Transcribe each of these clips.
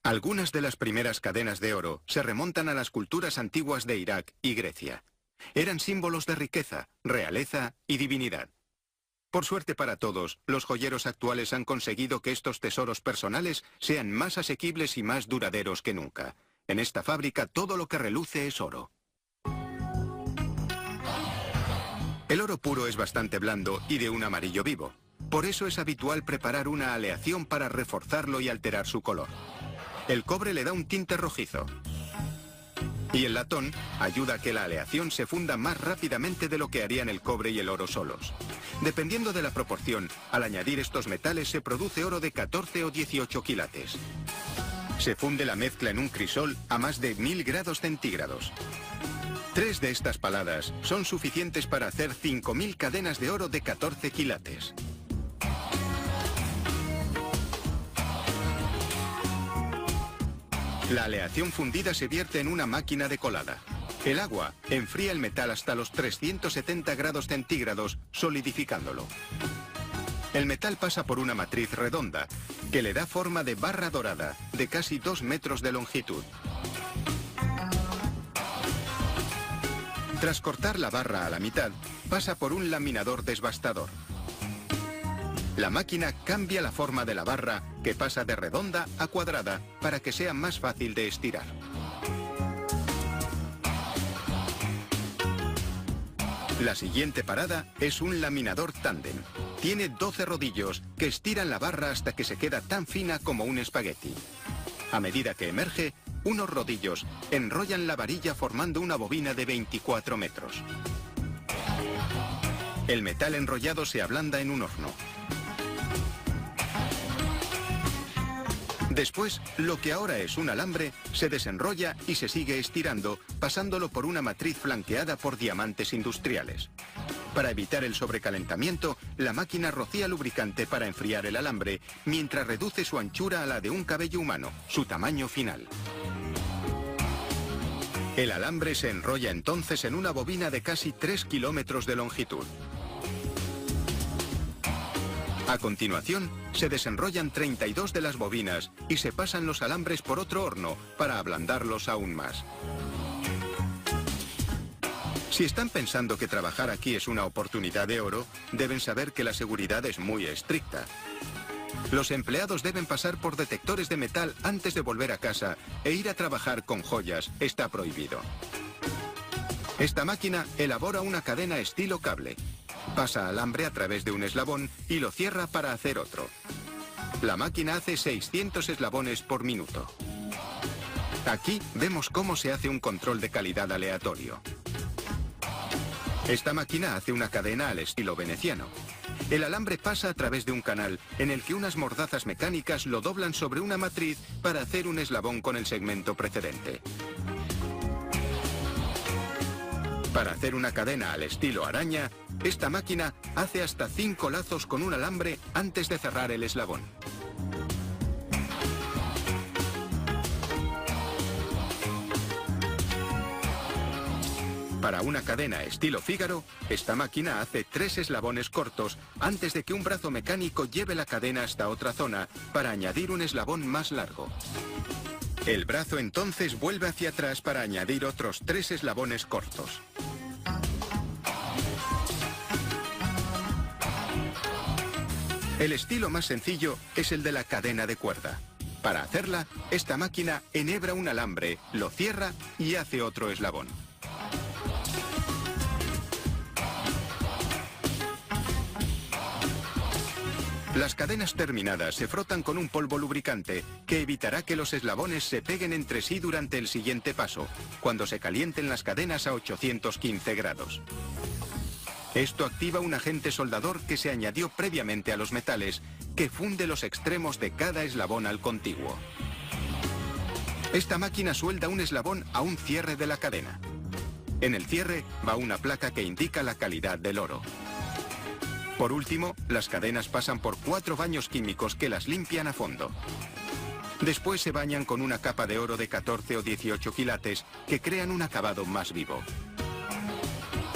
Algunas de las primeras cadenas de oro se remontan a las culturas antiguas de Irak y Grecia. Eran símbolos de riqueza, realeza y divinidad. Por suerte para todos, los joyeros actuales han conseguido que estos tesoros personales sean más asequibles y más duraderos que nunca. En esta fábrica todo lo que reluce es oro. El oro puro es bastante blando y de un amarillo vivo. Por eso es habitual preparar una aleación para reforzarlo y alterar su color. El cobre le da un tinte rojizo. Y el latón ayuda a que la aleación se funda más rápidamente de lo que harían el cobre y el oro solos. Dependiendo de la proporción, al añadir estos metales se produce oro de 14 o 18 quilates. Se funde la mezcla en un crisol a más de 1000 grados centígrados. 3 de estas paladas son suficientes para hacer 5000 cadenas de oro de 14 quilates. La aleación fundida se vierte en una máquina de colada. El agua enfría el metal hasta los 370 grados centígrados, solidificándolo. El metal pasa por una matriz redonda, que le da forma de barra dorada, de casi 2 metros de longitud. Tras cortar la barra a la mitad, pasa por un laminador desbastador. La máquina cambia la forma de la barra, que pasa de redonda a cuadrada, para que sea más fácil de estirar. La siguiente parada es un laminador tándem. Tiene 12 rodillos que estiran la barra hasta que se queda tan fina como un espagueti. A medida que emerge, unos rodillos enrollan la varilla formando una bobina de 24 metros. El metal enrollado se ablanda en un horno. Después, lo que ahora es un alambre, se desenrolla y se sigue estirando, pasándolo por una matriz flanqueada por diamantes industriales. Para evitar el sobrecalentamiento, la máquina rocía lubricante para enfriar el alambre, mientras reduce su anchura a la de un cabello humano, su tamaño final. El alambre se enrolla entonces en una bobina de casi 3 kilómetros de longitud. A continuación, se desenrollan 32 de las bobinas y se pasan los alambres por otro horno para ablandarlos aún más. Si están pensando que trabajar aquí es una oportunidad de oro, deben saber que la seguridad es muy estricta. Los empleados deben pasar por detectores de metal antes de volver a casa e ir a trabajar con joyas está prohibido. Esta máquina elabora una cadena estilo cable. Pasa alambre a través de un eslabón y lo cierra para hacer otro. La máquina hace 600 eslabones por minuto. Aquí vemos cómo se hace un control de calidad aleatorio. Esta máquina hace una cadena al estilo veneciano. El alambre pasa a través de un canal en el que unas mordazas mecánicas lo doblan sobre una matriz para hacer un eslabón con el segmento precedente. Para hacer una cadena al estilo araña, esta máquina hace hasta 5 lazos con un alambre antes de cerrar el eslabón. Para una cadena estilo Fígaro, esta máquina hace 3 eslabones cortos antes de que un brazo mecánico lleve la cadena hasta otra zona para añadir un eslabón más largo. El brazo entonces vuelve hacia atrás para añadir otros 3 eslabones cortos. El estilo más sencillo es el de la cadena de cuerda. Para hacerla, esta máquina enhebra un alambre, lo cierra y hace otro eslabón. Las cadenas terminadas se frotan con un polvo lubricante que evitará que los eslabones se peguen entre sí durante el siguiente paso, cuando se calienten las cadenas a 815 grados. Esto activa un agente soldador que se añadió previamente a los metales, que funde los extremos de cada eslabón al contiguo. Esta máquina suelda un eslabón a un cierre de la cadena. En el cierre va una placa que indica la calidad del oro. Por último, las cadenas pasan por 4 baños químicos que las limpian a fondo. Después se bañan con una capa de oro de 14 o 18 quilates que crean un acabado más vivo.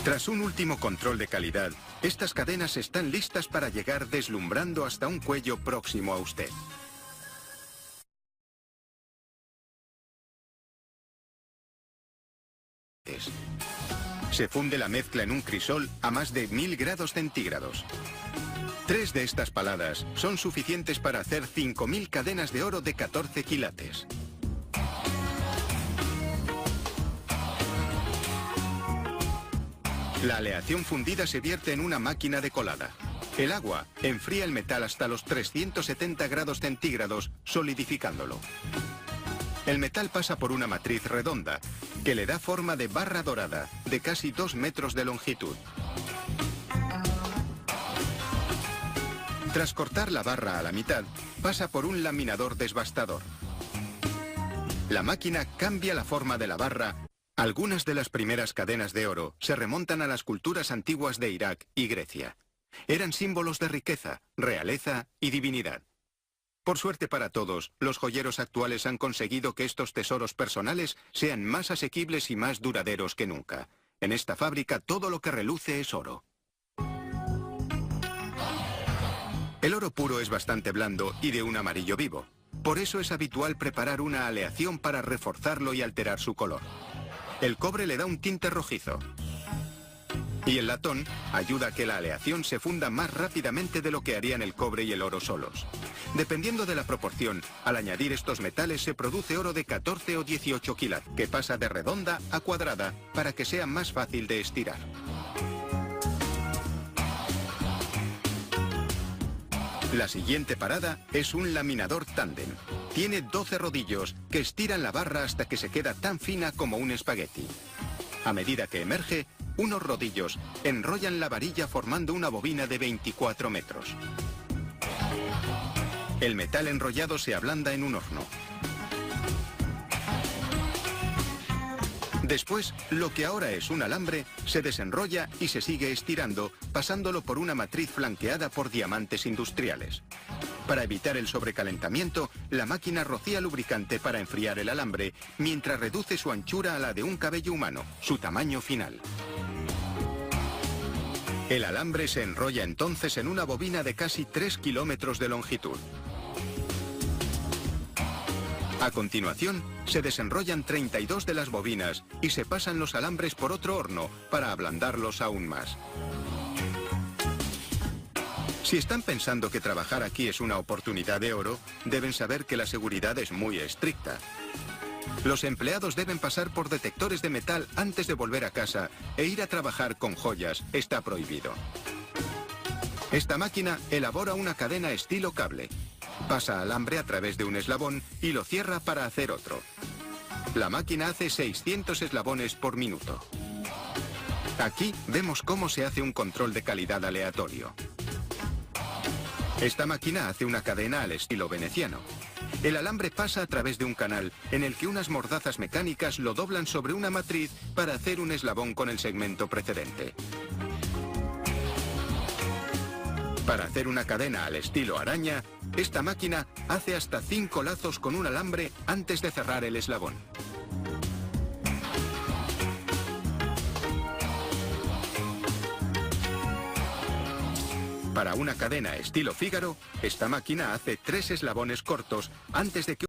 Tras un último control de calidad, estas cadenas están listas para llegar deslumbrando hasta un cuello próximo a usted. quilates. Se funde la mezcla en un crisol a más de 1000 grados centígrados. 3 de estas paladas son suficientes para hacer 5000 cadenas de oro de 14 quilates. La aleación fundida se vierte en una máquina de colada. El agua enfría el metal hasta los 370 grados centígrados, solidificándolo. El metal pasa por una matriz redonda, que le da forma de barra dorada, de casi 2 metros de longitud. Tras cortar la barra a la mitad, pasa por un laminador desbastador. La máquina cambia la forma de la barra. Algunas de las primeras cadenas de oro se remontan a las culturas antiguas de Irak y Grecia. Eran símbolos de riqueza, realeza y divinidad. Por suerte para todos, los joyeros actuales han conseguido que estos tesoros personales sean más asequibles y más duraderos que nunca. En esta fábrica todo lo que reluce es oro. El oro puro es bastante blando y de un amarillo vivo. Por eso es habitual preparar una aleación para reforzarlo y alterar su color. El cobre le da un tinte rojizo. Y el latón ayuda a que la aleación se funda más rápidamente de lo que harían el cobre y el oro solos. Dependiendo de la proporción, al añadir estos metales se produce oro de 14 o 18 quilates, que pasa de redonda a cuadrada para que sea más fácil de estirar. La siguiente parada es un laminador tándem. Tiene 12 rodillos que estiran la barra hasta que se queda tan fina como un espagueti. A medida que emerge, unos rodillos enrollan la varilla formando una bobina de 24 metros. El metal enrollado se ablanda en un horno. Después, lo que ahora es un alambre, se desenrolla y se sigue estirando, pasándolo por una matriz flanqueada por diamantes industriales. Para evitar el sobrecalentamiento, la máquina rocía lubricante para enfriar el alambre, mientras reduce su anchura a la de un cabello humano, su tamaño final. El alambre se enrolla entonces en una bobina de casi 3 kilómetros de longitud. A continuación, se desenrollan 32 de las bobinas y se pasan los alambres por otro horno para ablandarlos aún más. Si están pensando que trabajar aquí es una oportunidad de oro, deben saber que la seguridad es muy estricta. Los empleados deben pasar por detectores de metal antes de volver a casa e ir a trabajar con joyas está prohibido. Esta máquina elabora una cadena estilo cable. Pasa alambre a través de un eslabón y lo cierra para hacer otro. La máquina hace 600 eslabones por minuto. Aquí vemos cómo se hace un control de calidad aleatorio. Esta máquina hace una cadena al estilo veneciano. El alambre pasa a través de un canal en el que unas mordazas mecánicas lo doblan sobre una matriz para hacer un eslabón con el segmento precedente. Para hacer una cadena al estilo araña, esta máquina hace hasta 5 lazos con un alambre antes de cerrar el eslabón. Para una cadena estilo Fígaro, esta máquina hace 3 eslabones cortos antes de que